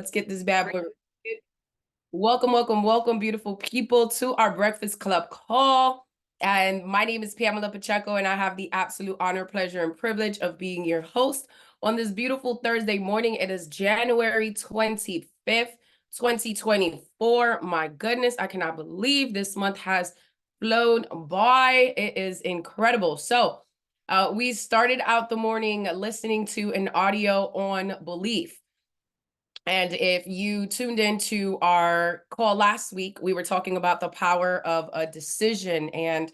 Let's get this bad boy. Welcome, welcome, welcome, beautiful people, to our Breakfast Club call. And my name is Pamela Pacheco, and I have the absolute honor, pleasure, and privilege of being your host on this beautiful Thursday morning. It is January 25th, 2024. My goodness, I cannot believe this month has flown by. It is incredible. So, we started out the morning listening to an audio on belief. And if you tuned into our call last week, we were talking about the power of a decision. And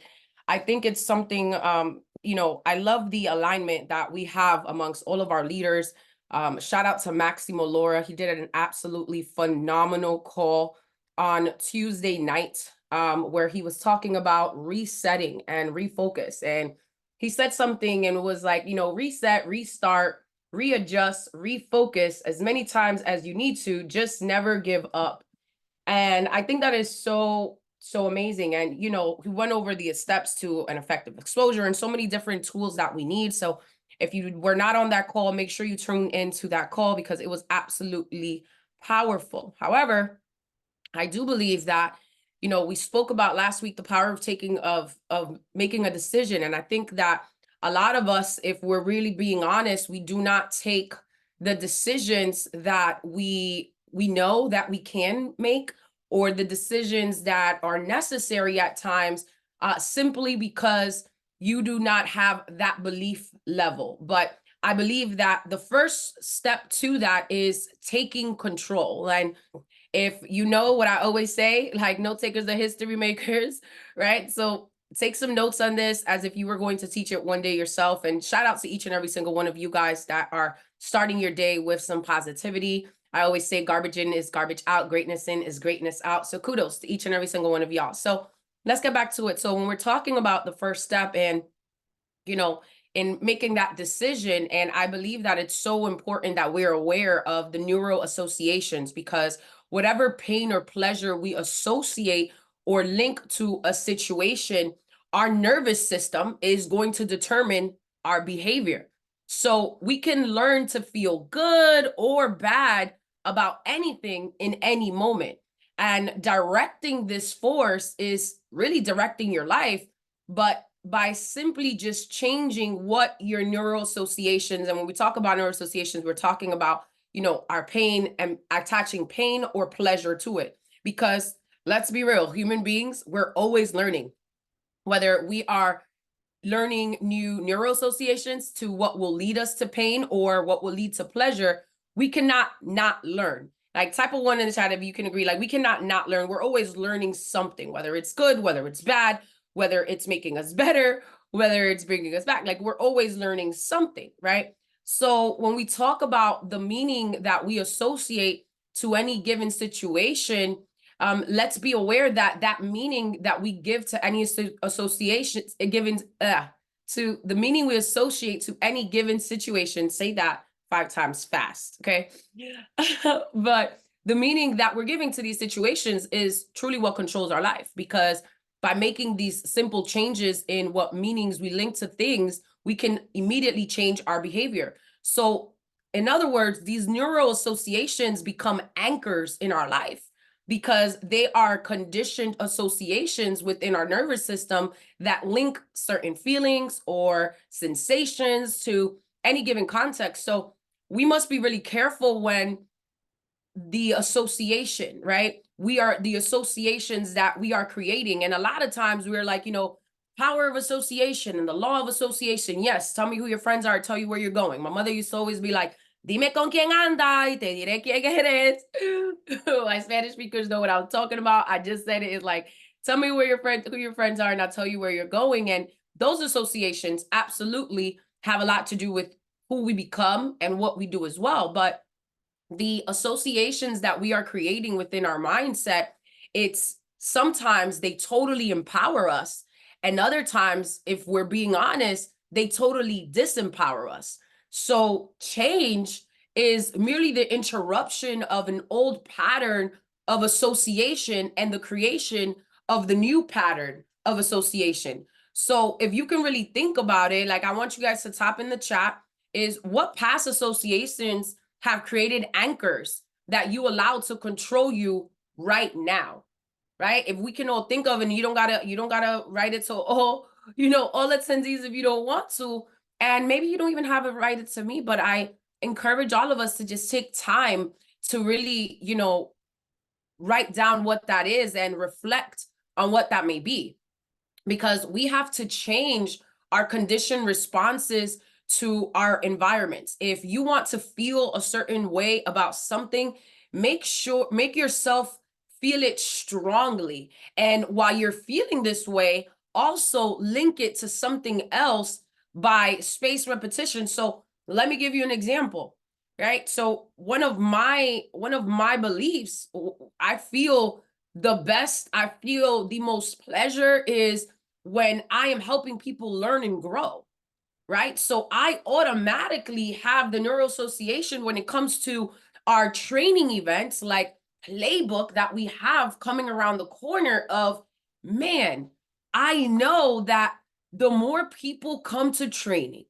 I think it's something, I love the alignment that we have amongst all of our leaders. Shout out to Maximo Laura. He did an absolutely phenomenal call on Tuesday night, where he was talking about resetting and refocus. And he said something and was like, reset, restart, readjust, refocus as many times as you need to, just never give up. And I think that is so amazing. And we went over the steps to an effective exposure and so many different tools that we need. So if you were not on that call, make sure you tune into that call because it was absolutely powerful. However, I do believe that we spoke about last week the power of making a decision. And I think that a lot of us, if we're really being honest, we do not take the decisions that we know that we can make, or the decisions that are necessary at times, simply because you do not have that belief level. But I believe that the first step to that is taking control. And if you know what I always say, like, note takers are history makers, right? So take some notes on this as if you were going to teach it one day yourself. And shout out to each and every single one of you guys that are starting your day with some positivity. I always say garbage in is garbage out, greatness in is greatness out. So kudos to each and every single one of y'all. So let's get back to it. So when we're talking about the first step and, in making that decision, and I believe that it's so important that we're aware of the neural associations, because whatever pain or pleasure we associate or link to a situation, our nervous system is going to determine our behavior. So we can learn to feel good or bad about anything in any moment. And directing this force is really directing your life, but by simply just changing what your neural associations, and when we talk about neural associations, we're talking about our pain and attaching pain or pleasure to it. Because let's be real, human beings, we're always learning, whether we are learning new neural associations to what will lead us to pain or what will lead to pleasure. We cannot not learn. Like, type of one in the chat, if you can agree, like, we cannot not learn. We're always learning something, whether it's good, whether it's bad, whether it's making us better, whether it's bringing us back. Like, we're always learning something, right? So when we talk about the meaning that we associate to any given situation, let's be aware that that meaning that we give to any association, given to the meaning we associate to any given situation, say that 5 times fast, okay? But the meaning that we're giving to these situations is truly what controls our life, because by making these simple changes in what meanings we link to things, we can immediately change our behavior. So in other words, these neural associations become anchors in our life, because they are conditioned associations within our nervous system that link certain feelings or sensations to any given context. So we must be really careful when the association, right? We are the associations that we are creating. And a lot of times we're like, power of association and the law of association. Yes, tell me who your friends are, tell you where you're going. My mother used to always be like, dime con quién anda y te diré quién eres. My Spanish speakers know what I'm talking about. I just said it. It's like, tell me who your friends are, and I'll tell you where you're going. And those associations absolutely have a lot to do with who we become and what we do as well. But the associations that we are creating within our mindset, it's sometimes they totally empower us. And other times, if we're being honest, they totally disempower us. So change is merely the interruption of an old pattern of association and the creation of the new pattern of association. So if you can really think about it, like, I want you guys to type in the chat, is what past associations have created anchors that you allow to control you right now, right? If we can all think of, and you don't gotta write it to all, all attendees if you don't want to, and maybe you don't even have it write it to me, but I encourage all of us to just take time to really, write down what that is and reflect on what that may be, because we have to change our conditioned responses to our environments. If you want to feel a certain way about something, make yourself feel it strongly. And while you're feeling this way, also link it to something else by spaced repetition. So let me give you an example, right? So one of my beliefs, I feel I feel the most pleasure is when I am helping people learn and grow, right? So I automatically have the neuroassociation when it comes to our training events, like Playbook that we have coming around the corner of, man, I know that the more people come to training,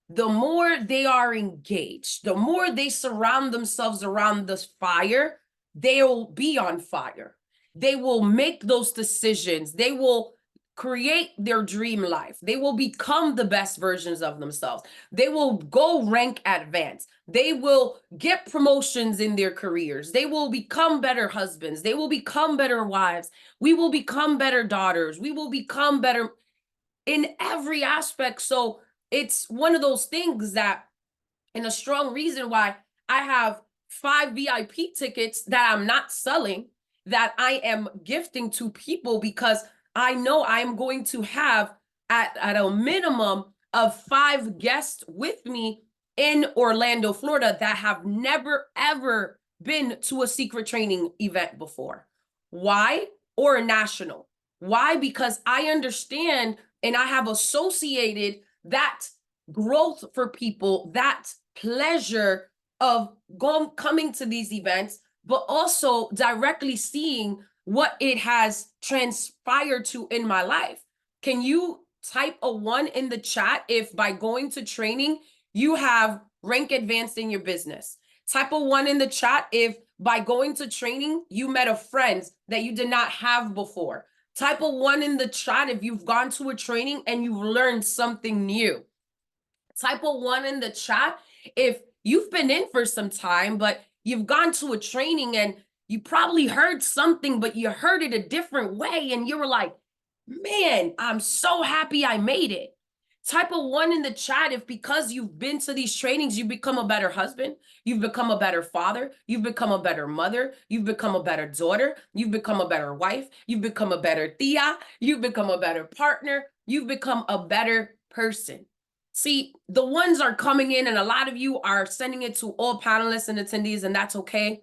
the more they are engaged, the more they surround themselves around this fire, they'll be on fire. They will make those decisions. They will create their dream life. They will become the best versions of themselves. They will go rank advance. They will get promotions in their careers. They will become better husbands. They will become better wives. We will become better daughters. We will become better in every aspect. So it's one of those things that, and a strong reason why I have 5 VIP tickets that I'm not selling, that I am gifting to people, because I know I'm going to have at a minimum of 5 guests with me in Orlando, Florida, that have never ever been to a secret training event before. Why? Or a national. Why? Because I understand and I have associated that growth for people, that pleasure of coming to these events, but also directly seeing what it has transpired to in my life. Can you type a 1 in the chat if by going to training you have rank advanced in your business? Type a 1 in the chat if by going to training you met a friend that you did not have before. Type a 1 in the chat if you've gone to a training and you've learned something new. Type a 1 in the chat if you've been in for some time, but you've gone to a training and you probably heard something, but you heard it a different way. And you were like, man, I'm so happy I made it. Type a 1 in the chat if because you've been to these trainings, you've become a better husband, you've become a better father, you've become a better mother, you've become a better daughter, you've become a better wife, you've become a better tia, you've become a better partner, you've become a better person. See, the ones are coming in, and a lot of you are sending it to all panelists and attendees, and that's okay.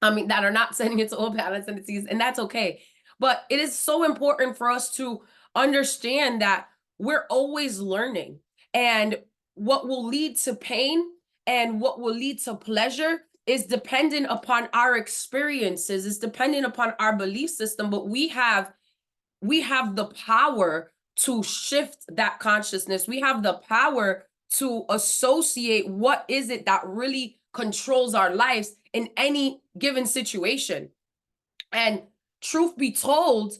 I mean, that are not sending it to all panelists and attendees, and that's okay. But it is so important for us to understand that we're always learning, and what will lead to pain and what will lead to pleasure is dependent upon our experiences, is dependent upon our belief system, but we have the power to shift that consciousness. We have the power to associate what is it that really controls our lives in any given situation. And truth be told,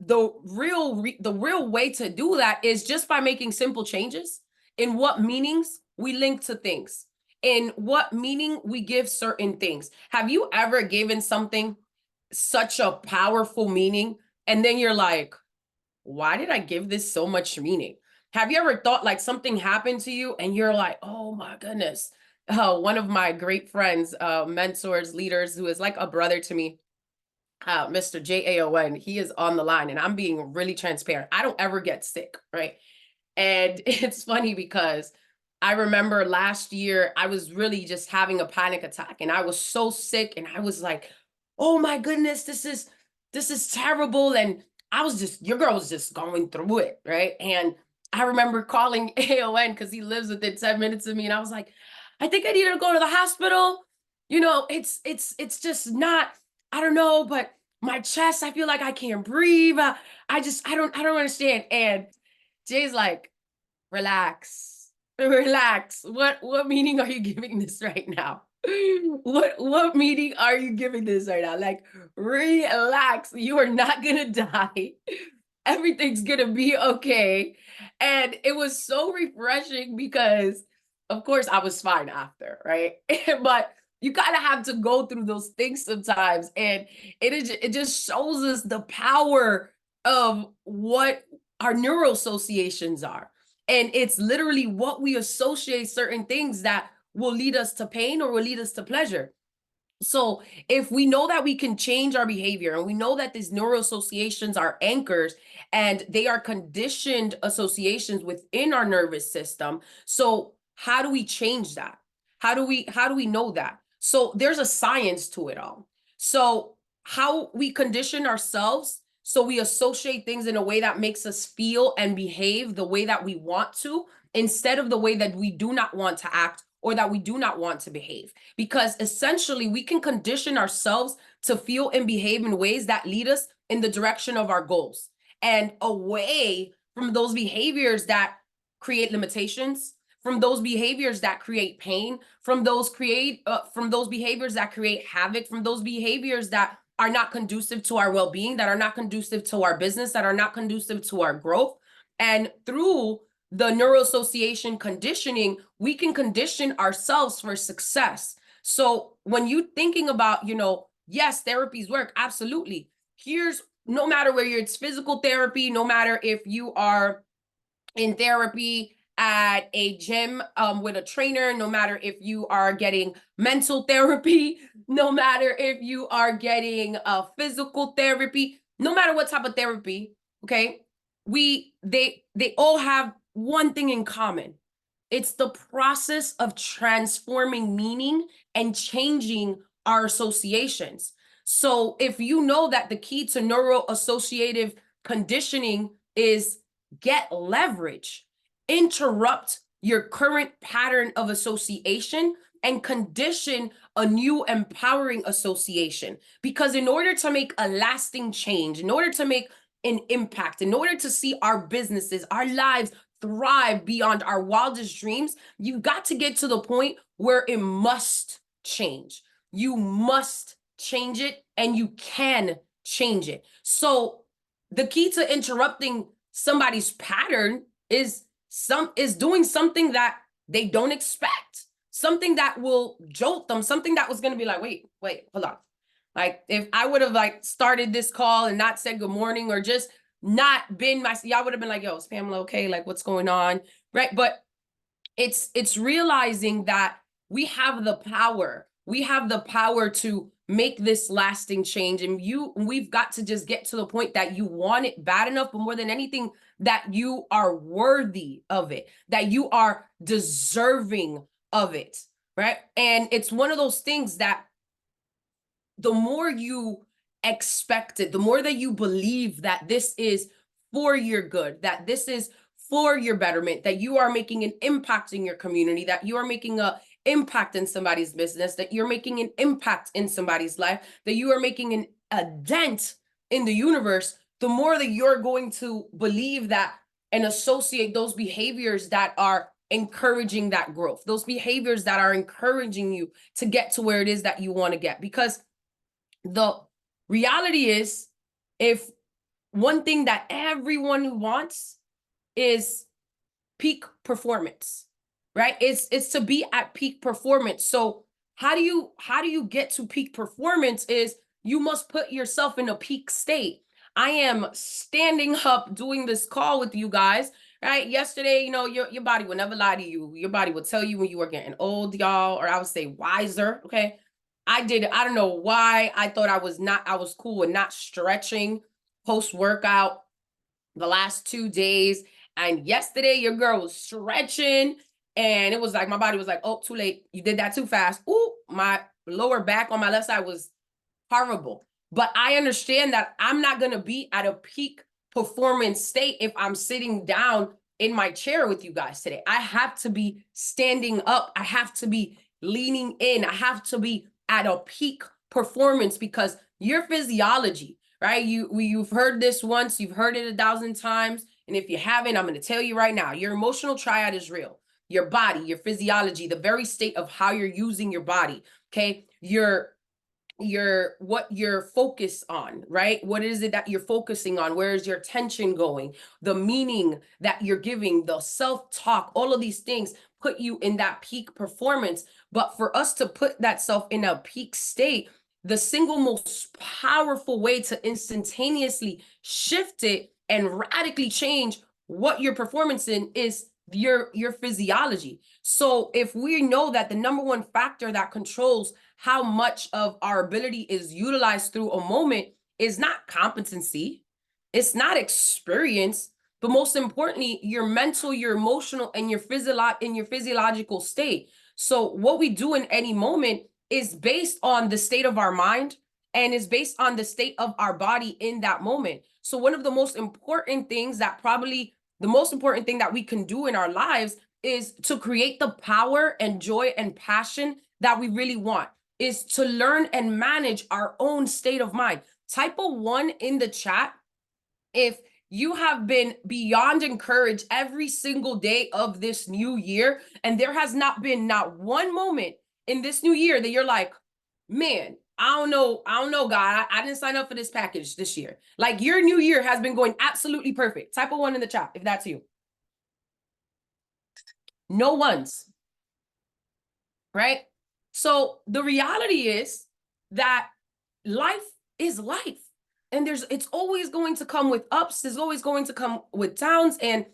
the real way to do that is just by making simple changes in what meanings we link to things, in what meaning we give certain things. Have you ever given something such a powerful meaning and then you're like, why did I give this so much meaning? Have you ever thought like something happened to you and you're like, oh my goodness? One of my great friends, mentors, leaders, who is like a brother to me, Mr. JAON, he is on the line, and I'm being really transparent. I don't ever get sick, right? And it's funny because I remember last year, I was really just having a panic attack, and I was so sick, and I was like, oh my goodness, this is terrible. And your girl was just going through it, right? And I remember calling AON because he lives within 10 minutes of me, and I was like, I think I need to go to the hospital. It's just not, I don't know, but my chest, I feel like I can't breathe. I don't understand. And Jay's like, relax, relax. What meaning are you giving this right now? What meaning are you giving this right now? Like, relax. You are not gonna die. Everything's gonna be okay. And it was so refreshing because, of course, I was fine after, right? But you kind of have to go through those things sometimes, and it just shows us the power of what our neural associations are. And it's literally what we associate certain things that will lead us to pain or will lead us to pleasure. So if we know that we can change our behavior and we know that these neural associations are anchors and they are conditioned associations within our nervous system. So how do we change that? How do we know that? So there's a science to it all. So how we condition ourselves so we associate things in a way that makes us feel and behave the way that we want to instead of the way that we do not want to act or that we do not want to behave, because essentially we can condition ourselves to feel and behave in ways that lead us in the direction of our goals and away from those behaviors that create limitations, from those behaviors that create pain, from those behaviors that create havoc, from those behaviors that are not conducive to our well-being, that are not conducive to our business, that are not conducive to our growth. And through the neuroassociation conditioning, we can condition ourselves for success. So when you thinking about, yes, therapies work, absolutely. Here's, no matter where it's physical therapy, no matter if you are in therapy at a gym with a trainer, no matter if you are getting mental therapy, no matter if you are getting physical therapy, no matter what type of therapy, okay, they all have one thing in common. It's the process of transforming meaning and changing our associations. So if you know that the key to neuroassociative conditioning is get leverage, interrupt your current pattern of association, and condition a new empowering association. Because in order to make a lasting change, in order to make an impact, in order to see our businesses, our lives thrive beyond our wildest dreams, you got to get to the point where it must change. You must change it, and you can change it. So the key to interrupting somebody's pattern is doing something that they don't expect, something that will jolt them, something that was going to be like, wait, hold on. Like if I would have like started this call and not said good morning or just not been y'all would have been like, yo, is Pamela okay? Like what's going on? Right. But it's realizing that we have the power. We have the power to make this lasting change. And we've got to just get to the point that you want it bad enough, but more than anything, that you are worthy of it, that you are deserving of it. Right. And it's one of those things that the more you expect it, the more that you believe that this is for your good, that this is for your betterment, that you are making an impact in your community, that you are making an impact in somebody's business, that you're making an impact in somebody's life, that you are making a dent in the universe, the more that you're going to believe that and associate those behaviors that are encouraging that growth, those behaviors that are encouraging you to get to where it is that you want to get. Because the reality is, if one thing that everyone wants is peak performance, right? It's to be at peak performance. So how do you get to peak performance is you must put yourself in a peak state. I am standing up doing this call with you guys, right? Yesterday, your body will never lie to you. Your body will tell you when you are getting old, y'all, or I would say wiser, okay? I don't know why I thought I was cool with not stretching post-workout the last 2 days. And yesterday, your girl was stretching, and it was like, my body was like, oh, too late. You did that too fast. Ooh, my lower back on my left side was horrible. But I understand that I'm not going to be at a peak performance state if I'm sitting down in my chair with you guys today. I have to be standing up. I have to be leaning in. I have to be at a peak performance, because your physiology, right? You've heard this once, you've heard it 1,000 times. And if you haven't, I'm going to tell you right now, your emotional triad is real. your body, your physiology, the very state of how you're using your body. Okay. What you're focused on, right? What is it that you're focusing on? Where is your attention going? The meaning that you're giving, the self-talk, all of these things put you in that peak performance. But for us to put that self in a peak state, the single most powerful way to instantaneously shift it and radically change what your performance in is your physiology. So if we know that the number one factor that controls how much of our ability is utilized through a moment is not competency, it's not experience, but most importantly, your mental, your emotional, and your physiological state. So what we do in any moment is based on the state of our mind and is based on the state of our body in that moment. So one of the most important things that probably the most important thing that we can do in our lives is to create the power and joy and passion that we really want, is to learn and manage our own state of mind. Type a 1 in the chat if you have been beyond encouraged every single day of this new year, and there has not been not one moment in this new year that you're like, man, I don't know, God, I didn't sign up for this package this year. Like your new year has been going absolutely perfect. Type a 1 in the chat if that's you. No ones, right? So the reality is that life is life. And it's always going to come with ups. There's always going to come with downs. And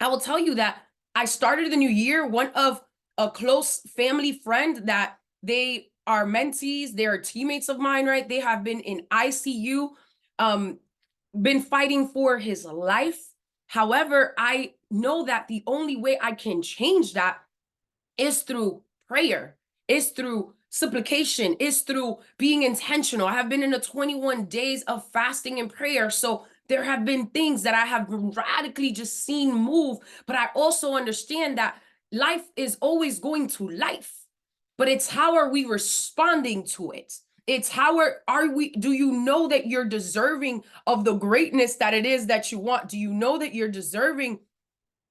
I will tell you that I started the new year, one of a close family friend that they are mentees, they're teammates of mine, right? They have been in ICU, been fighting for his life. However, I know that the only way I can change that is through prayer, is through supplication, is through being intentional. I have been in a 21 days of fasting and prayer. So there have been things that I have radically just seen move, but I also understand that life is always going to life, but it's how are we responding to it? It's how do you know that you're deserving of the greatness that it is that you want? Do you know that you're deserving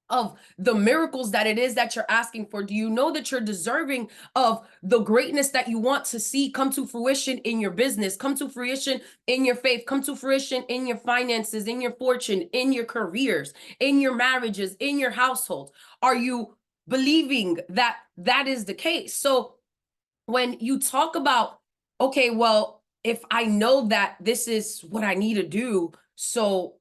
of the miracles that it is that you're asking for? Do you know that you're deserving of the greatness that you want to see come to fruition in your business, come to fruition in your faith, come to fruition in your finances, in your fortune, in your careers, in your marriages, in your household? Are you believing that that is the case? So when you talk about, okay, well, if I know that this is what I need to do, so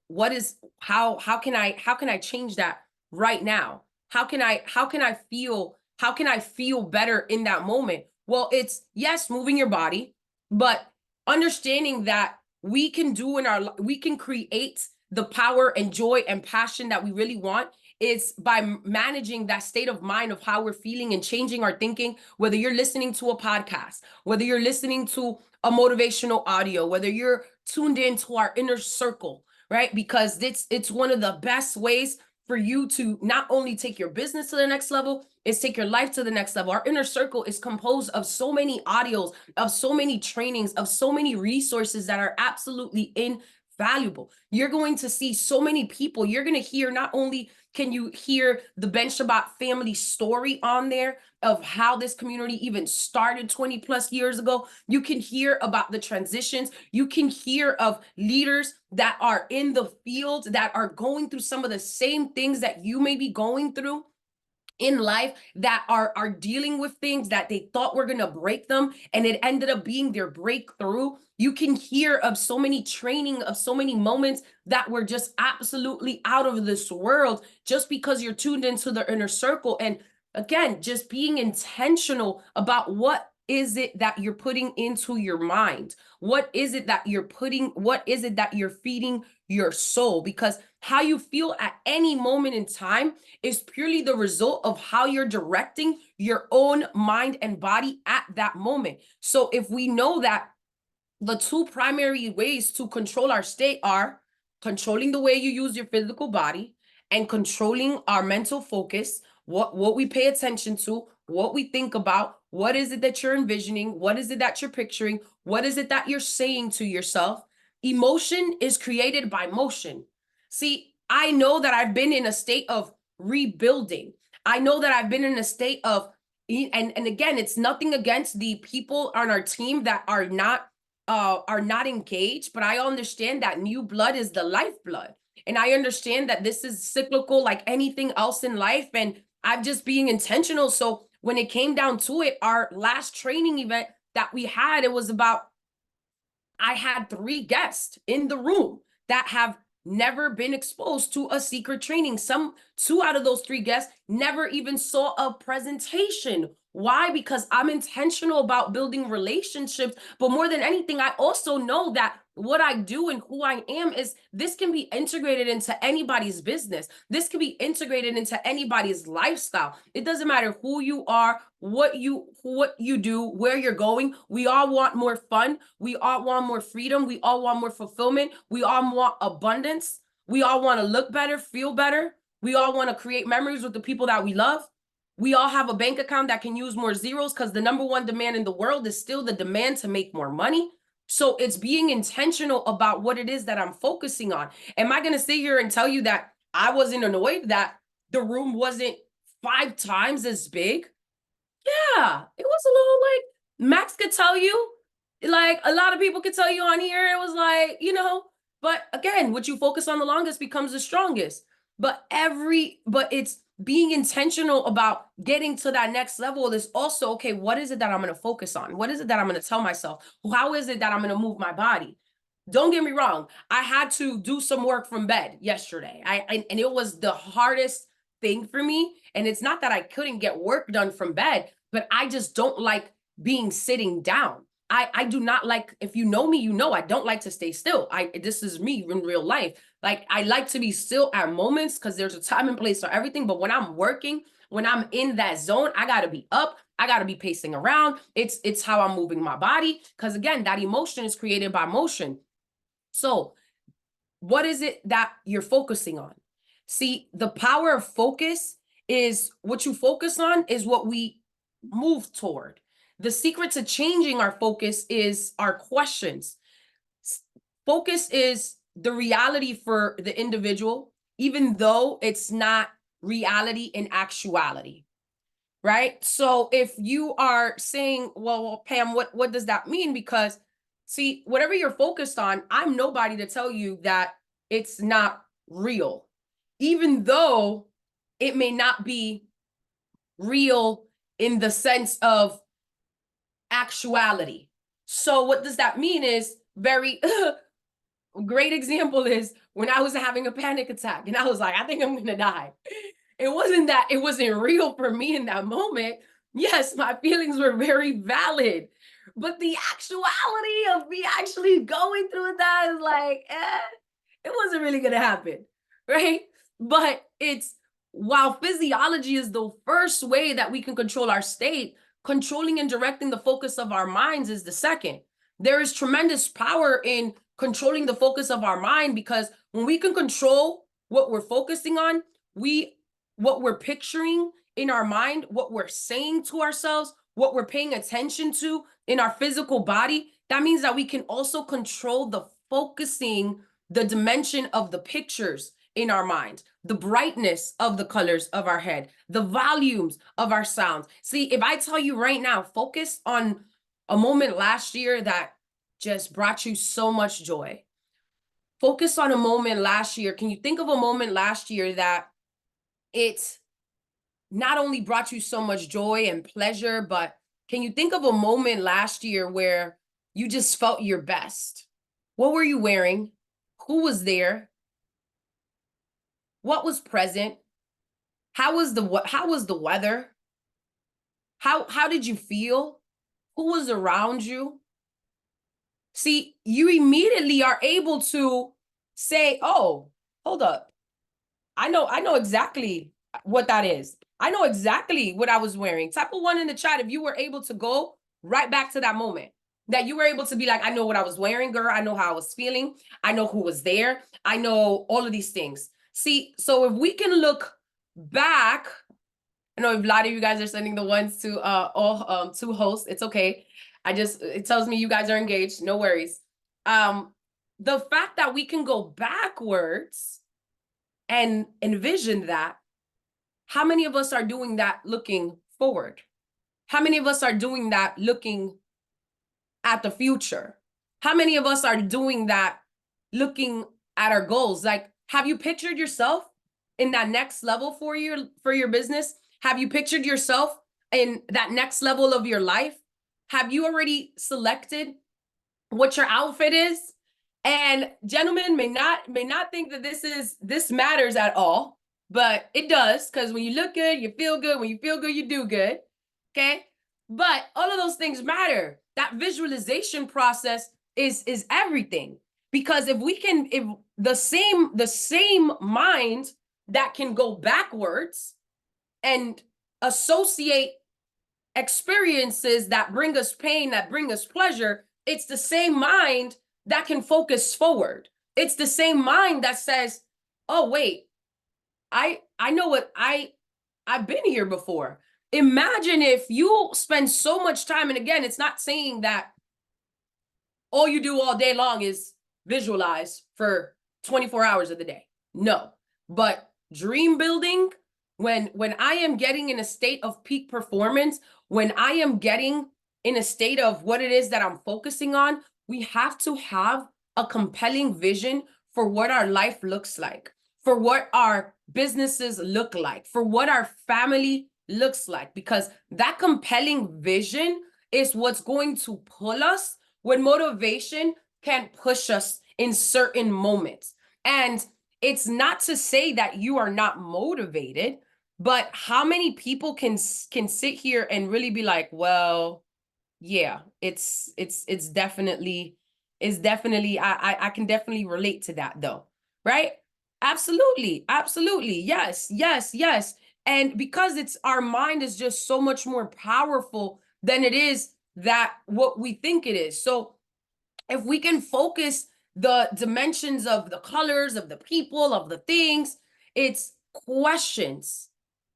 how can I change that right now? How can I feel better in that moment? Well, it's yes, moving your body, but understanding that we can create the power and joy and passion that we really want is by managing that state of mind of how we're feeling and changing our thinking. Whether you're listening to a podcast, whether you're listening to a motivational audio, whether you're tuned into our inner circle, right? Because it's one of the best ways for you to not only take your business to the next level, is take your life to the next level. Our inner circle is composed of so many audios, of so many trainings, of so many resources that are absolutely invaluable. You're going to see so many people. You're going to hear, not only can you hear the Ben Shabbat family story on there of how this community even started 20 plus years ago. You can hear about the transitions. You can hear of leaders that are in the field that are going through some of the same things that you may be going through in life, that are dealing with things that they thought were going to break them, and it ended up being their breakthrough. You can hear of so many training, of so many moments that were just absolutely out of this world, just because you're tuned into the inner circle. And again, just being intentional about what is it that you're putting into your mind? What is it that you're feeding your soul? Because how you feel at any moment in time is purely the result of how you're directing your own mind and body at that moment. So if we know that the two primary ways to control our state are controlling the way you use your physical body and controlling our mental focus, what we pay attention to, what we think about, what is it that you're envisioning, what is it that you're picturing, what is it that you're saying to yourself. Emotion is created by motion. See, I know that I've been in a state of rebuilding. I know that I've been in a state of, and again, it's nothing against the people on our team that are not engaged, but I understand that new blood is the lifeblood. And I understand that this is cyclical like anything else in life. And I'm just being intentional. So when it came down to it, our last training event that we had, it was about, I had 3 guests in the room that have never been exposed to a secret training. 2 out of those 3 guests never even saw a presentation. Why? Because I'm intentional about building relationships. But more than anything, I also know that what I do and who I am is this can be integrated into anybody's business. This can be integrated into anybody's lifestyle. It doesn't matter who you are, what you do, where you're going. We all want more fun. We all want more freedom. We all want more fulfillment. We all want abundance. We all want to look better, feel better. We all want to create memories with the people that we love. We all have a bank account that can use more zeros, because the number one demand in the world is still the demand to make more money. So it's being intentional about what it is that I'm focusing on. Am I going to sit here and tell you that I wasn't annoyed that the room wasn't 5 times as big? Yeah, it was a little like, Max could tell you, like a lot of people could tell you on here, it was like, but again, what you focus on the longest becomes the strongest. But it's being intentional about getting to that next level. Is also, okay, what is it that I'm going to focus on? What is it that I'm going to tell myself? How is it that I'm going to move my body? Don't get me wrong. I had to do some work from bed yesterday. And it was the hardest thing for me. And it's not that I couldn't get work done from bed, but I just don't like being sitting down. I do not like, if you know me, I don't like to stay still. This is me in real life. Like, I like to be still at moments because there's a time and place for everything. But when I'm working, when I'm in that zone, I gotta be up. I gotta be pacing around. It's how I'm moving my body. Because again, that emotion is created by motion. So what is it that you're focusing on? See, the power of focus is what you focus on is what we move toward. The secret to changing our focus is our questions. Focus is the reality for the individual, even though it's not reality in actuality. Right? So if you are saying, well, Pam, what does that mean? Because see, whatever you're focused on, I'm nobody to tell you that it's not real, even though it may not be real in the sense of actuality. So what does that mean is very great example is when I was having a panic attack and I was like, I think I'm gonna die. It wasn't that it wasn't real for me in that moment. Yes, my feelings were very valid, but the actuality of me actually going through that is like, it wasn't really gonna happen, right? But it's, while physiology is the first way that we can control our state, controlling and directing the focus of our minds is the second. There is tremendous power in controlling the focus of our mind, because when we can control what we're focusing on, what we're picturing in our mind, what we're saying to ourselves, what we're paying attention to in our physical body, that means that we can also control the focusing, the dimension of the pictures in our mind, the brightness of the colors of our head, the volumes of our sounds. See, if I tell you right now, focus on a moment last year that just brought you so much joy. Focus on a moment last year. Can you think of a moment last year that it not only brought you so much joy and pleasure, but can you think of a moment last year where you just felt your best? What were you wearing? Who was there? What was present? How was the weather? How did you feel? Who was around you? See, you immediately are able to say, oh, hold up. I know exactly what that is. I know exactly what I was wearing. Type of 1 in the chat if you were able to go right back to that moment, that you were able to be like, I know what I was wearing, girl. I know how I was feeling. I know who was there. I know all of these things. See, so if we can look back, I know a lot of you guys are sending the ones to all two hosts. It's okay. It tells me you guys are engaged. No worries. The fact that we can go backwards and envision that, how many of us are doing that looking forward? How many of us are doing that looking at the future? How many of us are doing that looking at our goals? Like, have you pictured yourself in that next level for your business? Have you pictured yourself in that next level of your life? Have you already selected what your outfit is? And gentlemen may not think that this matters at all, but it does, because when you look good, you feel good. When you feel good, you do good. Okay. But all of those things matter. That visualization process is everything. Because if the same mind that can go backwards and associate experiences that bring us pain, that bring us pleasure, it's the same mind that can focus forward. It's the same mind that says, oh, wait, I know what I've been here before. Imagine if you spend so much time, and again, it's not saying that all you do all day long is visualize for 24 hours of the day. No, but dream building, when I am getting in a state of peak performance, when I am getting in a state of what it is that I'm focusing on, we have to have a compelling vision for what our life looks like, for what our businesses look like, for what our family looks like, because that compelling vision is what's going to pull us when motivation can push us in certain moments. And it's not to say that you are not motivated, but how many people can sit here and really be like, well, yeah, it's definitely I can definitely relate to that though, right? Absolutely, absolutely. Yes, yes, yes. And because it's our mind is just so much more powerful than it is that what we think it is. So if we can focus the dimensions of the colors, of the people, of the things, it's questions.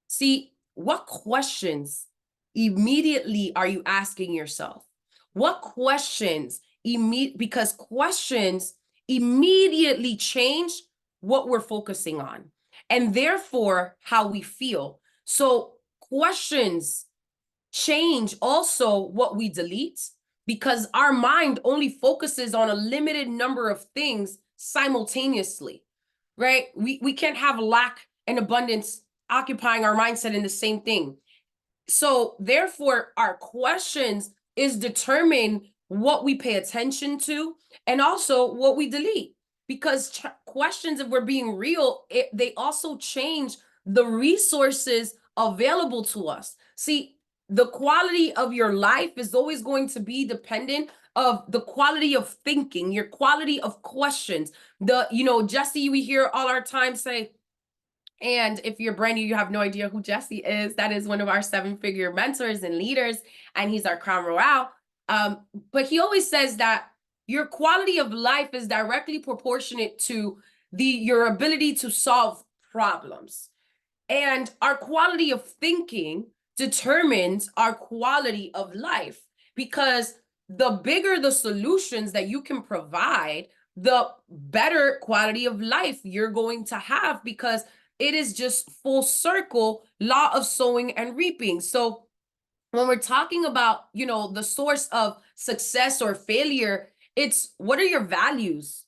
See, what questions immediately are you asking yourself? What questions because questions immediately change what we're focusing on, and therefore how we feel. So questions change also what we delete, because our mind only focuses on a limited number of things simultaneously, right? We can't have lack and abundance occupying our mindset in the same thing. So therefore, our questions is determine what we pay attention to and also what we delete. Because questions, if we're being real, they also change the resources available to us. See, the quality of your life is always going to be dependent of the quality of thinking, your quality of questions. Jesse, we hear all our time say, and if you're brand new, you have no idea who Jesse is. That is one of our 7-figure mentors and leaders, and he's our crown royal. But he always says that your quality of life is directly proportionate to your ability to solve problems. And our quality of thinking determines our quality of life, because the bigger the solutions that you can provide, the better quality of life you're going to have, because it is just full circle law of sowing and reaping. So when we're talking about, the source of success or failure, it's what are your values?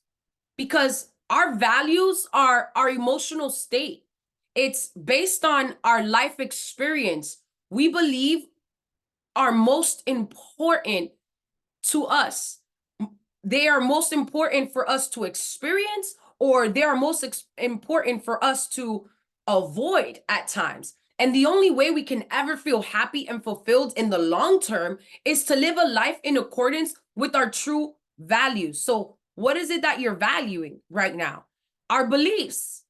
Because our values are our emotional state. It's based on our life experience. We believe are most important to us. They are most important for us to experience, or they are most important for us to avoid at times. And the only way we can ever feel happy and fulfilled in the long term is to live a life in accordance with our true values. So what is it that you're valuing right now? Our beliefs.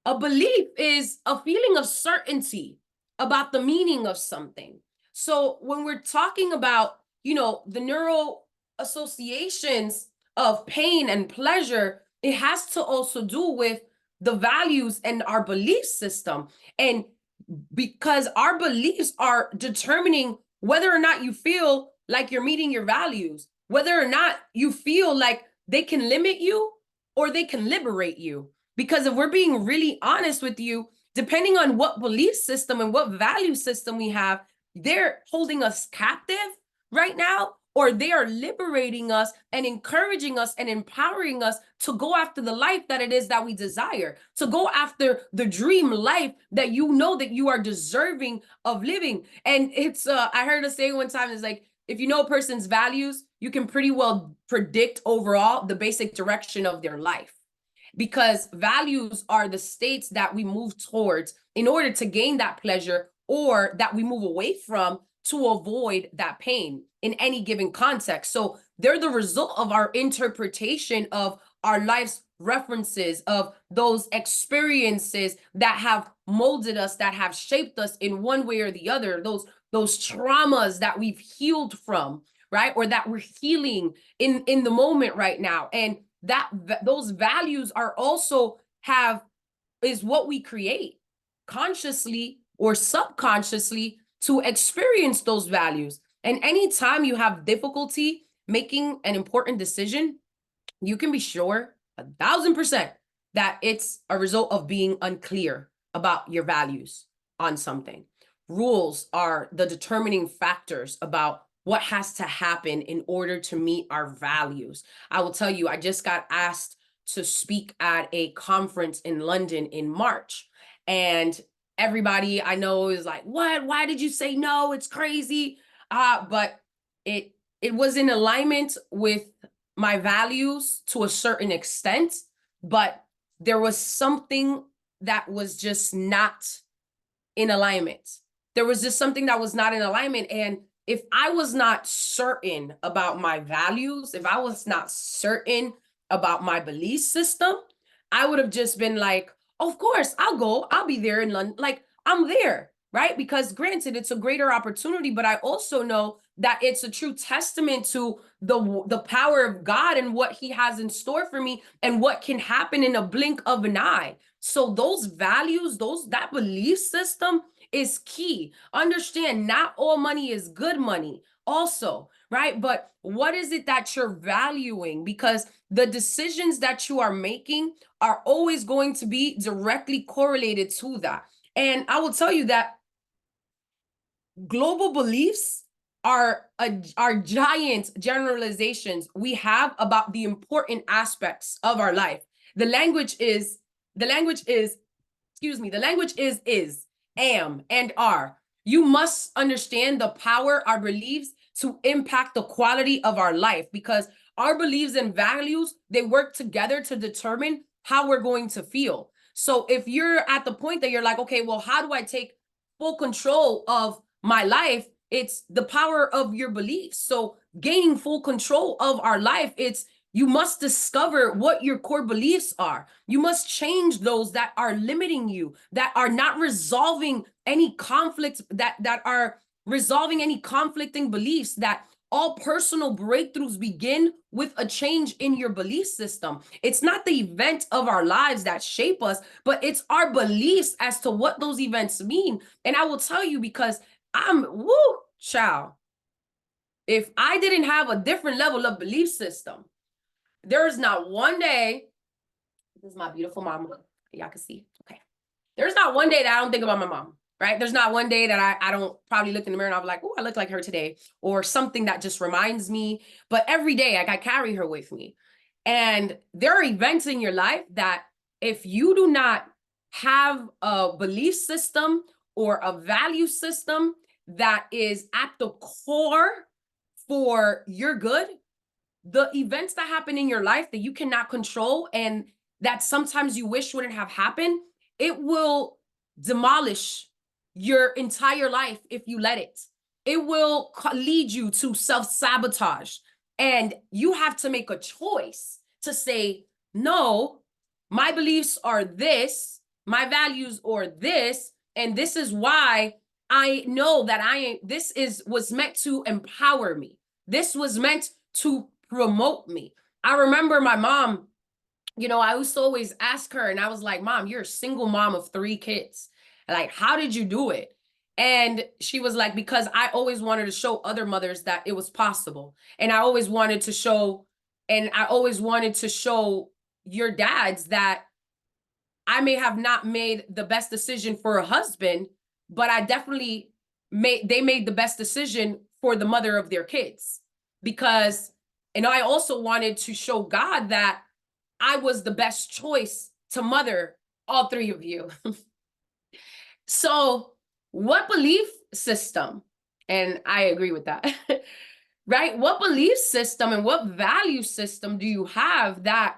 A belief is a feeling of certainty about the meaning of something. So when we're talking about, the neural associations of pain and pleasure, it has to also do with the values and our belief system. And because our beliefs are determining whether or not you feel like you're meeting your values, whether or not you feel like they can limit you or they can liberate you. Because if we're being really honest with you, depending on what belief system and what value system we have, they're holding us captive right now, or they are liberating us and encouraging us and empowering us to go after the life that it is that we desire, to go after the dream life that you know that you are deserving of living. And it's, I heard a saying one time, it's like, if you know a person's values, you can pretty well predict overall the basic direction of their life. Because values are the states that we move towards in order to gain that pleasure, or that we move away from to avoid that pain in any given context. So they're the result of our interpretation of our life's references, of those experiences that have molded us, that have shaped us in one way or the other, those traumas that we've healed from, right? Or that we're healing in the moment right now. And that those values are also is what we create consciously or subconsciously to experience those values. And anytime you have difficulty making an important decision, you can be sure 1,000% that it's a result of being unclear about your values on something. Rules are the determining factors about what has to happen in order to meet our values. I will tell you, I just got asked to speak at a conference in London in March. And everybody I know is like, what? Why did you say no? It's crazy. But it was in alignment with my values to a certain extent, but there was something that was just not in alignment. There was just something that was not in alignment. And if I was not certain about my values, if I was not certain about my belief system, I would have just been like, of course, I'll go. I'll be there in London. Like, I'm there, right? Because granted, it's a greater opportunity, but I also know that it's a true testament to the power of God and what he has in store for me and what can happen in a blink of an eye. So those values, that belief system is key. Understand, not all money is good money also, right? But what is it that you're valuing? Because the decisions that you are making are always going to be directly correlated to that. And I will tell you that global beliefs are giant generalizations we have about the important aspects of our life. The language is, excuse me, the language is, am, and are. You must understand the power our beliefs to impact the quality of our life, because our beliefs and values, they work together to determine how we're going to feel. So if you're at the point that you're like, okay, well, how do I take full control of my life? It's the power of your beliefs. So gaining full control of our life, it's you must discover what your core beliefs are. You must change those that are limiting you, that are not resolving any conflicts, that are resolving any conflicting beliefs. That all personal breakthroughs begin with a change in your belief system. It's not the event of our lives that shape us, but it's our beliefs as to what those events mean. And I will tell you, because child, if I didn't have a different level of belief system, there is not one day, this is my beautiful mama, y'all can see, okay. There's not one day that I don't think about my mom, right? There's not one day that I don't probably look in the mirror and I'm like, oh, I look like her today, or something that just reminds me. But every day, like, I carry her with me. And there are events in your life that if you do not have a belief system or a value system that is at the core for your good, the events that happen in your life that you cannot control and that sometimes you wish wouldn't have happened, it will demolish your entire life if you let it. It will lead you to self-sabotage. And you have to make a choice to say, no, my beliefs are this, my values are this, and this is why I know that this was meant to empower me. This was meant to promote me. I remember my mom, I used to always ask her, and I was like, Mom, you're a single mom of 3 kids. Like, how did you do it? And she was like, because I always wanted to show other mothers that it was possible. And I always wanted to show your dads that I may have not made the best decision for a husband, but I definitely they made the best decision for the mother of their kids. Because, and I also wanted to show God that I was the best choice to mother all three of you. So, what belief system, and I agree with that, right? What belief system and what value system do you have that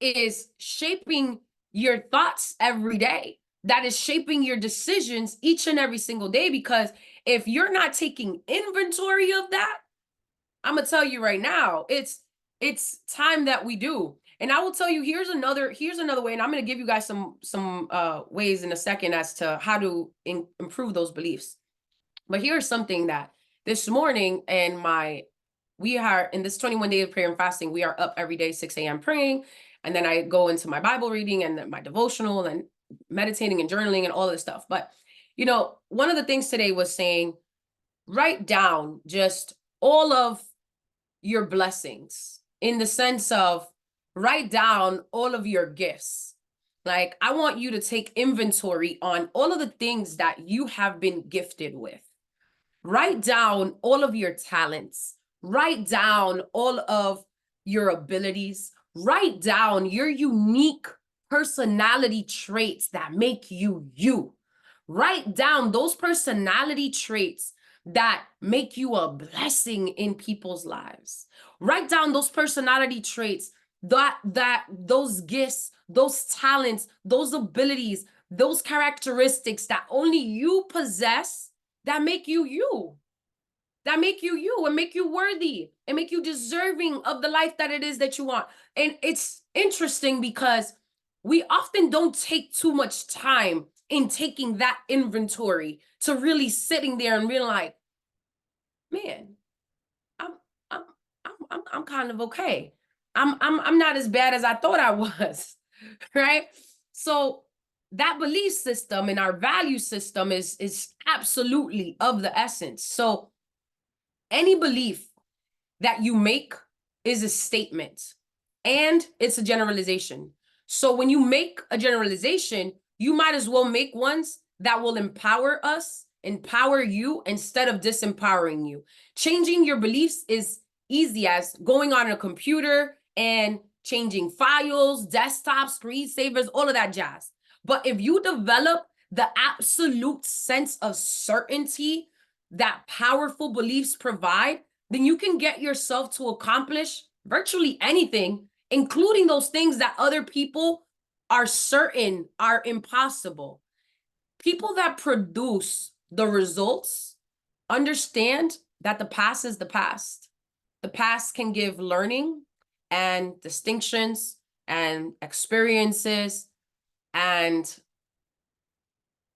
is shaping your thoughts every day? That is shaping your decisions each and every single day? Because if you're not taking inventory of that, I'm gonna tell you right now, it's time that we do. And I will tell you, here's another way, and I'm gonna give you guys some ways in a second as to how to improve those beliefs. But here's something that this morning, and we are in this 21 days of prayer and fasting, we are up every day 6 a.m. praying, and then I go into my Bible reading and my devotional and meditating and journaling and all this stuff. But one of the things today was saying, write down just all of your blessings, in the sense of write down all of your gifts. Like, I want you to take inventory on all of the things that you have been gifted with. Write down all of your talents. Write down all of your abilities. Write down your unique personality traits that make you you. Write down those personality traits that make you a blessing in people's lives. Write down those personality traits, that those gifts, those talents, those abilities, those characteristics that only you possess, that make you you, and make you worthy, and make you deserving of the life that it is that you want. And it's interesting because we often don't take too much time in taking that inventory, to really sitting there and being like, man, I'm I'm I'm kind of okay. I'm not as bad as I thought I was, right? So that belief system and our value system is absolutely of the essence. So any belief that you make is a statement, and it's a generalization. So when you make a generalization, you might as well make ones that will empower you instead of disempowering you. Changing your beliefs is easy as going on a computer and changing files, desktops, screensavers, all of that jazz. But if you develop the absolute sense of certainty that powerful beliefs provide, then you can get yourself to accomplish virtually anything, including those things that other people are certain are impossible. People that produce the results understand that the past is the past. The past can give learning and distinctions and experiences and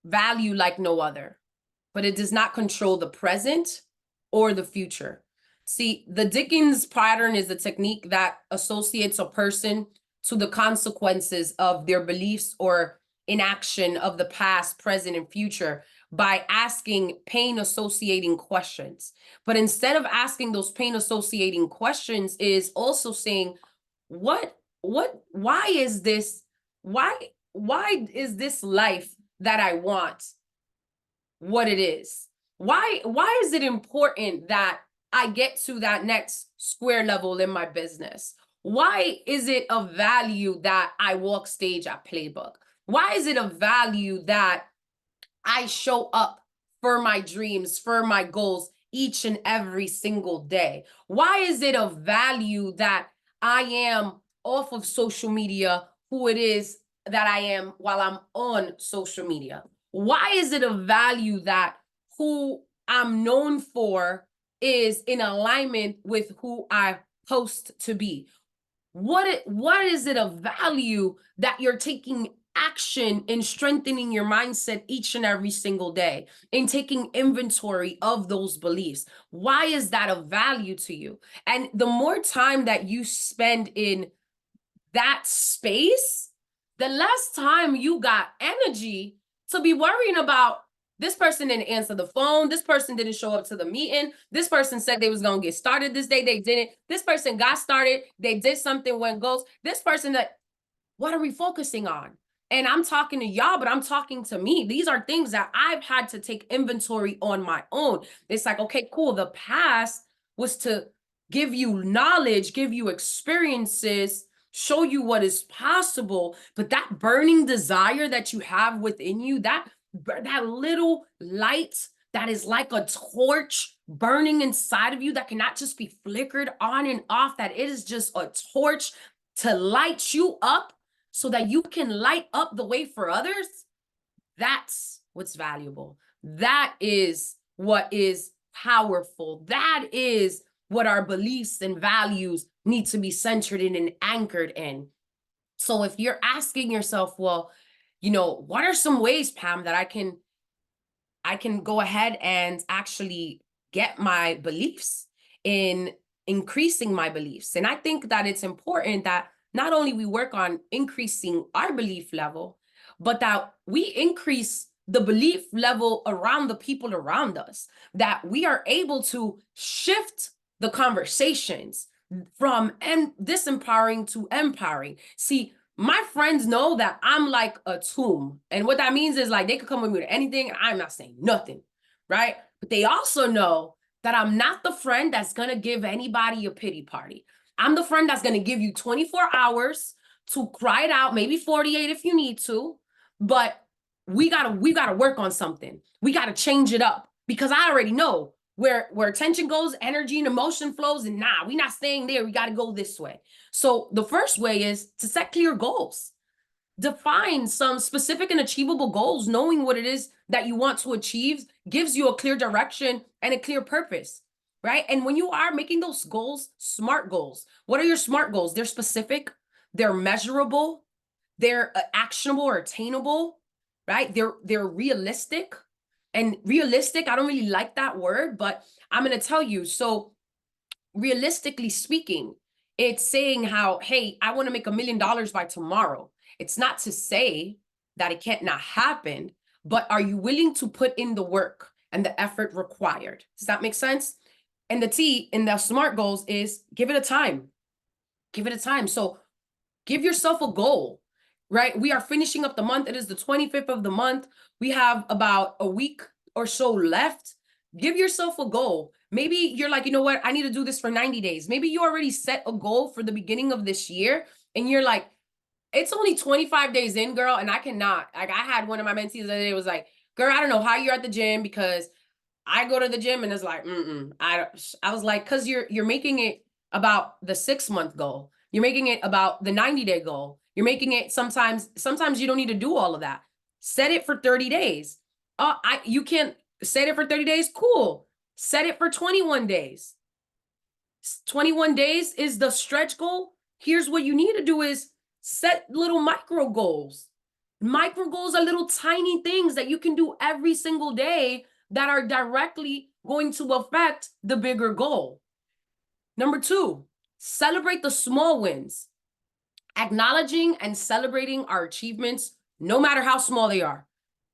value like no other, but it does not control the present or the future. See, the Dickens pattern is a technique that associates a person to the consequences of their beliefs or inaction of the past, present, and future by asking pain associating questions. But instead of asking those pain associating questions, is also saying, why is this, why is this life that I want what it is? Why is it important that I get to that next square level in my business? Why is it of value that I walk stage at Playbook? Why is it of value that I show up for my dreams, for my goals each and every single day? Why is it of value that I am off of social media who it is that I am while I'm on social media? Why is it of value that who I'm known for is in alignment with who I post to be? What is it of value that you're taking action in strengthening your mindset each and every single day, in taking inventory of those beliefs? Why is that of value to you? And the more time that you spend in that space, the less time you got energy to be worrying about, this person didn't answer the phone, this person didn't show up to the meeting, this person said they was going to get started this day, they didn't, this person got started, they did something, went ghost, this person that, what are we focusing on? And I'm talking to y'all, but I'm talking to me. These are things that I've had to take inventory on my own. It's like, okay, cool. The past was to give you knowledge, give you experiences, show you what is possible. But that burning desire that you have within you, that little light that is like a torch burning inside of you that cannot just be flickered on and off, that it is just a torch to light you up so that you can light up the way for others. That's what's valuable. That is what is powerful. That is what our beliefs and values need to be centered in and anchored in. So if you're asking yourself, well, what are some ways, Pam, that I can go ahead and actually get my beliefs in increasing my beliefs? And I think that it's important that not only we work on increasing our belief level, but that we increase the belief level around the people around us, that we are able to shift the conversations from disempowering to empowering. See, my friends know that I'm like a tomb. And what that means is like they could come with me to anything and I'm not saying nothing, right? But they also know that I'm not the friend that's going to give anybody a pity party. I'm the friend that's going to give you 24 hours to cry it out, maybe 48 if you need to, but we gotta work on something. We gotta change it up because I already know where attention goes, energy and emotion flows, and we're not staying there. We got to go this way. So the first way is to set clear goals. Define some specific and achievable goals. Knowing what it is that you want to achieve gives you a clear direction and a clear purpose, right? And when you are making those goals, SMART goals, what are your SMART goals? They're specific, they're measurable, they're actionable or attainable, right? They're realistic. And realistic, I don't really like that word, but I'm going to tell you. So realistically speaking, it's saying how, hey, I want to make $1 million by tomorrow. It's not to say that it can't not happen, but are you willing to put in the work and the effort required? Does that make sense? And the T in the SMART goals is give it a time. Give it a time. So give yourself a goal, right? We are finishing up the month. It is the 25th of the month. We have about a week or so left. Give yourself a goal. Maybe you're like, you know what? I need to do this for 90 days. Maybe you already set a goal for the beginning of this year and you're like, it's only 25 days in, girl, and I cannot. Like, I had one of my mentees the other day was like, girl, I don't know how you're at the gym because I go to the gym and it's like, I was like, cause you're making it about the 6-month goal. You're making it about the 90-day goal. You're making it sometimes you don't need to do all of that. Set it for 30 days. You can't set it for 30 days. Cool. Set it for 21 days. 21 days is the stretch goal. Here's what you need to do is set little micro goals. Micro goals are little tiny things that you can do every single day that are directly going to affect the bigger goal. Number 2, celebrate the small wins. Acknowledging and celebrating our achievements, no matter how small they are.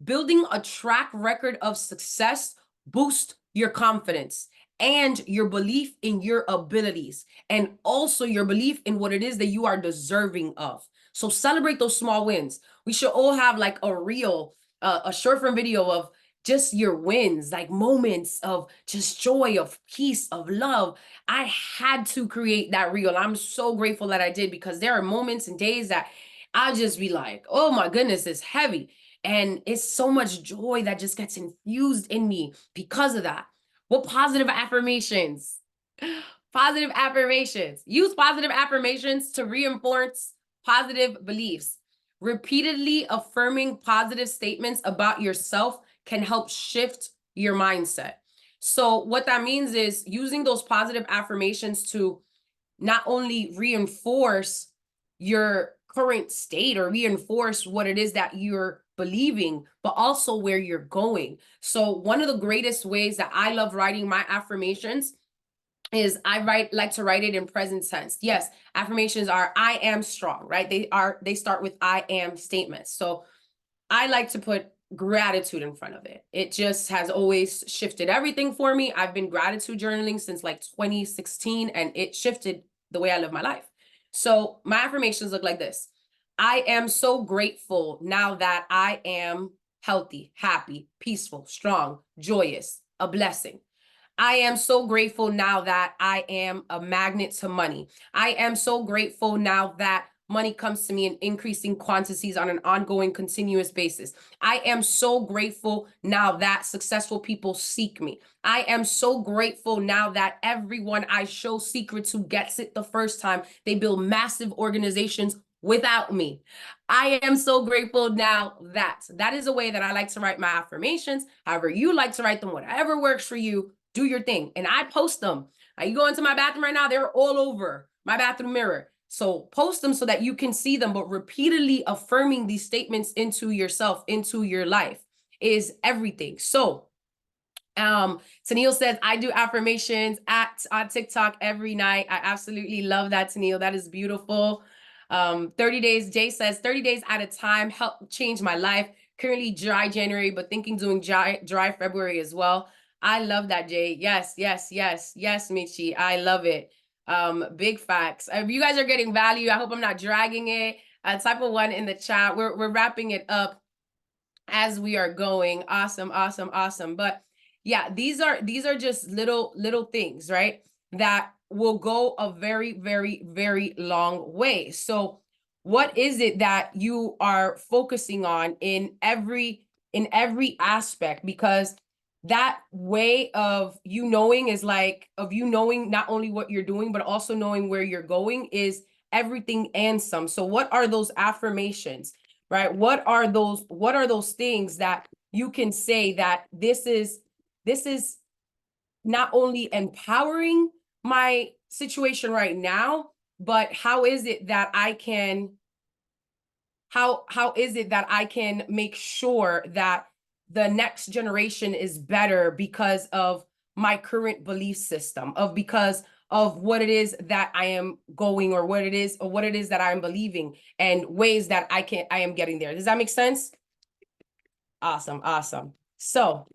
Building a track record of success boosts your confidence and your belief in your abilities, and also your belief in what it is that you are deserving of. So celebrate those small wins. We should all have like a reel, a short form video of just your wins, like moments of just joy, of peace, of love. I had to create that reel. I'm so grateful that I did, because there are moments and days that I'll just be like, oh my goodness, it's heavy. And it's so much joy that just gets infused in me because of that. What positive affirmations? Positive affirmations. Use positive affirmations to reinforce positive beliefs. Repeatedly affirming positive statements about yourself can help shift your mindset. So what that means is using those positive affirmations to not only reinforce your current state or reinforce what it is that you're believing, but also where you're going. So one of the greatest ways that I love writing my affirmations is I like to write it in present tense. Yes, affirmations are I am strong, right? They start with I am statements. So I like to put gratitude in front of it. It just has always shifted everything for me. I've been gratitude journaling since like 2016, and it shifted the way I live my life. So my affirmations look like this. I am so grateful now that I am healthy, happy, peaceful, strong, joyous, a blessing. I am so grateful now that I am a magnet to money. I am so grateful now that money comes to me in increasing quantities on an ongoing, continuous basis. I am so grateful now that successful people seek me. I am so grateful now that everyone I show secrets who gets it the first time, they build massive organizations without me. I am so grateful now that that is a way that I like to write my affirmations. However, you like to write them, whatever works for you, do your thing. And I post them. You go into my bathroom right now, they're all over my bathroom mirror. So post them so that you can see them, but repeatedly affirming these statements into yourself, into your life is everything. So Tennille says, I do affirmations on TikTok every night. I absolutely love that, Tennille. That is beautiful. 30 days, Jay says, 30 days at a time helped change my life. Currently dry January, but thinking doing dry February as well. I love that, Jay. Yes, yes, yes, yes, Michi. I love it. Big facts. If you guys are getting value, I hope I'm not dragging it. Type of one in the chat. We're wrapping it up as we are going. Awesome, awesome, awesome. But yeah, these are just little things, right? That will go a very, very, very long way. So what is it that you are focusing on in every aspect? Because that way of you knowing is like of you knowing not only what you're doing, but also knowing where you're going is everything and some. So what are those affirmations, right? What are those things that you can say that this is not only empowering my situation right now, but how is it that I can make sure that the next generation is better because of my current belief system, because of what it is that I am going, or what it is that I'm believing, and ways that I am getting there. Does that make sense? Awesome, awesome. So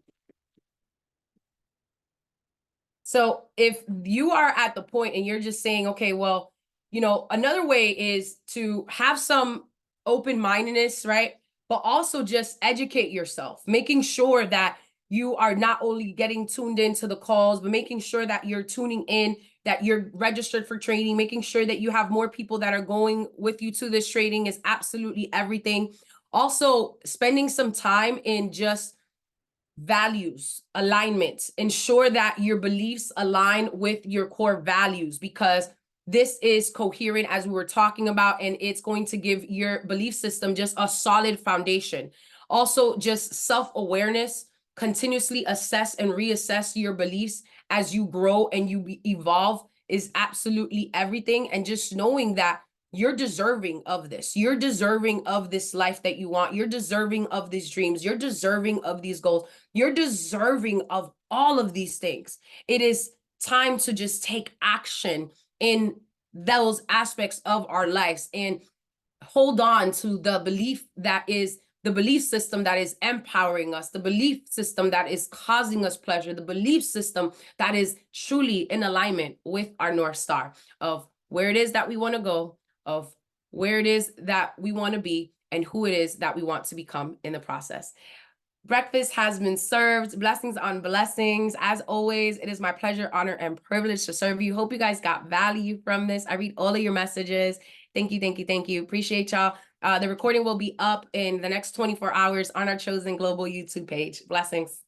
if you are at the point and you're just saying, okay, well, another way is to have some open-mindedness, right? But also just educate yourself, making sure that you are not only getting tuned into the calls, but making sure that you're tuning in, that you're registered for training, making sure that you have more people that are going with you to this training is absolutely everything. Also, spending some time in just values alignment, ensure that your beliefs align with your core values, because this is coherent as we were talking about, and it's going to give your belief system just a solid foundation. Also, just self-awareness, continuously assess and reassess your beliefs as you grow and you evolve is absolutely everything. And just knowing that you're deserving of this. You're deserving of this life that you want. You're deserving of these dreams. You're deserving of these goals. You're deserving of all of these things. It is time to just take action in those aspects of our lives and hold on to the belief that is the belief system that is empowering us, the belief system that is causing us pleasure, the belief system that is truly in alignment with our North Star of where it is that we want to go, of where it is that we want to be, and who it is that we want to become in the process. Breakfast has been served. Blessings on blessings. As always, it is my pleasure, honor, and privilege to serve you. Hope you guys got value from this. I read all of your messages. Thank you, thank you, thank you. Appreciate y'all. The recording will be up in the next 24 hours on our Chosen Global YouTube page. Blessings.